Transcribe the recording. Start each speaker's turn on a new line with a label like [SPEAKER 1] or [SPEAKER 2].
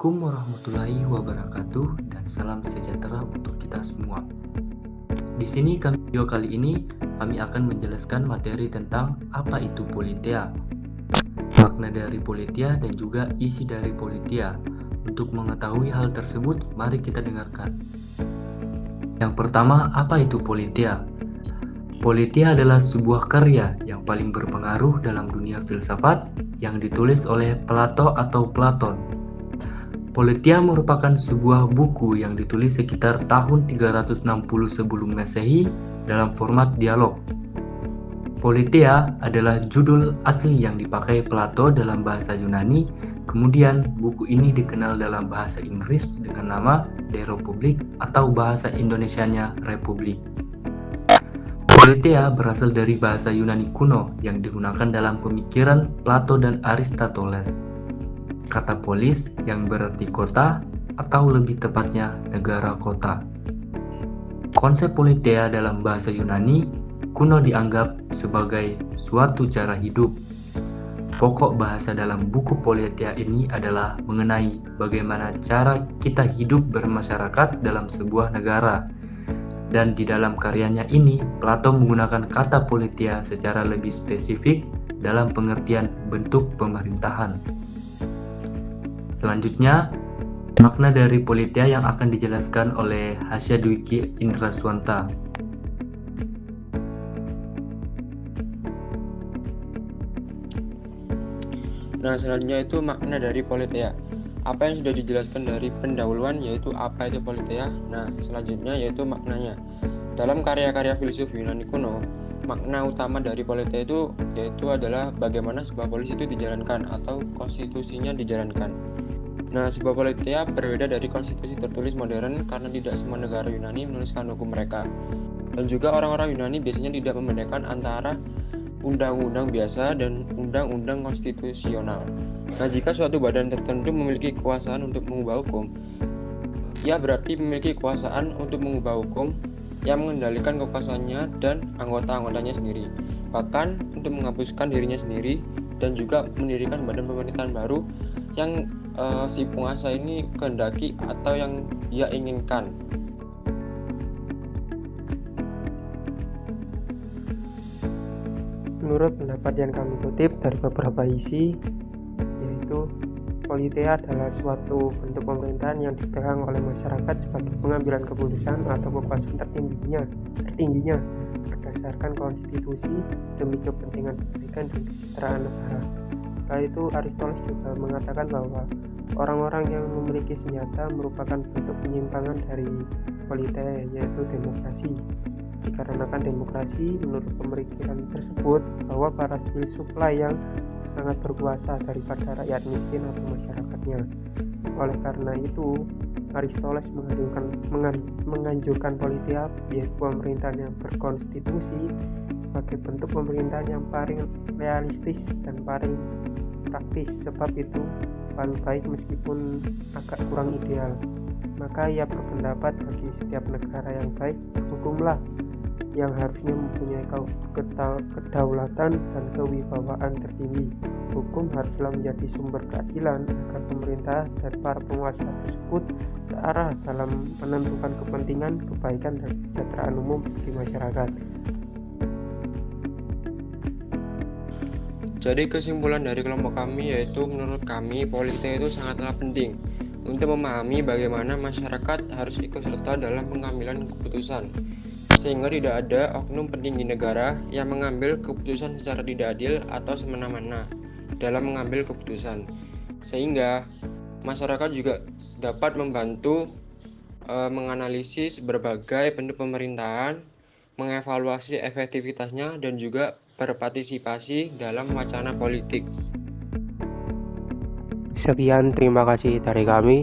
[SPEAKER 1] Assalamualaikum warahmatullahi wabarakatuh dan salam sejahtera untuk kita semua. Di sini video kali ini kami akan menjelaskan materi tentang apa itu politia, makna dari politia dan juga isi dari politia. Untuk mengetahui hal tersebut, mari kita dengarkan. Yang pertama, apa itu politia? Politia adalah sebuah karya yang paling berpengaruh dalam dunia filsafat yang ditulis oleh Plato atau Platon. Politia merupakan sebuah buku yang ditulis sekitar tahun 360 sebelum Masehi dalam format dialog. Politia adalah judul asli yang dipakai Plato dalam bahasa Yunani, kemudian buku ini dikenal dalam bahasa Inggris dengan nama De Republik atau bahasa Indonesianya Republik. Politia berasal dari bahasa Yunani kuno yang digunakan dalam pemikiran Plato dan Aristoteles. Kata polis yang berarti kota atau lebih tepatnya negara kota. Konsep politia dalam bahasa Yunani kuno dianggap sebagai suatu cara hidup. Pokok bahasa dalam buku politia ini adalah mengenai bagaimana cara kita hidup bermasyarakat dalam sebuah negara. Dan di dalam karyanya ini, Plato menggunakan kata politia secara lebih spesifik dalam pengertian bentuk pemerintahan. Selanjutnya, makna dari politia yang akan dijelaskan oleh Hasya Dwiki Indraswanta.
[SPEAKER 2] Nah, selanjutnya itu makna dari politia. Apa yang sudah dijelaskan dari pendahuluan yaitu apa itu politia. Nah, selanjutnya yaitu maknanya. Dalam karya-karya filsuf Yunani kuno, makna utama dari politia itu yaitu adalah bagaimana sebuah polis itu dijalankan atau konstitusinya dijalankan. Nah, sebuah politia berbeda dari konstitusi tertulis modern karena tidak semua negara Yunani menuliskan hukum mereka. Dan juga orang-orang Yunani biasanya tidak membedakan antara undang-undang biasa dan undang-undang konstitusional. Nah, jika suatu badan tertentu memiliki kekuasaan untuk mengubah hukum, ia berarti memiliki kekuasaan untuk mengubah hukum yang mengendalikan kekuasaannya dan anggota-anggotanya sendiri. Bahkan untuk menghapuskan dirinya sendiri dan juga mendirikan badan pemerintahan baru yang si penguasa ini kehendaki atau yang dia inginkan.
[SPEAKER 3] Menurut pendapat yang kami kutip dari beberapa isi, yaitu politia adalah suatu bentuk pemerintahan yang dipegang oleh masyarakat sebagai pengambilan keputusan atau kekuasaan tertingginya berdasarkan konstitusi demi kepentingan kebaikan dan kesejahteraan negara. Setelah itu, Aristoteles juga mengatakan bahwa orang-orang yang memiliki senjata merupakan bentuk penyimpangan dari politia, yaitu demokrasi. Dikarenakan demokrasi, menurut pemikiran tersebut, bahwa para filsuflah yang sangat berkuasa daripada rakyat miskin atau masyarakatnya. Oleh karena itu, Aristoteles menganjurkan politia, yaitu pemerintahan yang berkonstitusi, sebagai bentuk pemerintahan yang paling realistis dan paling praktis, sebab itu paling baik meskipun agak kurang ideal. Maka ia berpendapat bagi setiap negara yang baik, hukumlah yang harusnya mempunyai kedaulatan dan kewibawaan tertinggi. Hukum haruslah menjadi sumber keadilan agar pemerintah dan para penguasa tersebut terarah dalam menentukan kepentingan, kebaikan, dan kesejahteraan umum bagi masyarakat.
[SPEAKER 2] Jadi kesimpulan dari kelompok kami yaitu menurut kami politia itu sangatlah penting untuk memahami bagaimana masyarakat harus ikut serta dalam pengambilan keputusan, sehingga tidak ada oknum petinggi negara yang mengambil keputusan secara tidak adil atau semena-mena dalam mengambil keputusan, sehingga masyarakat juga dapat membantu menganalisis berbagai bentuk pemerintahan, mengevaluasi efektivitasnya, dan juga berpartisipasi dalam wacana politik.
[SPEAKER 3] Sekian, terima kasih dari kami.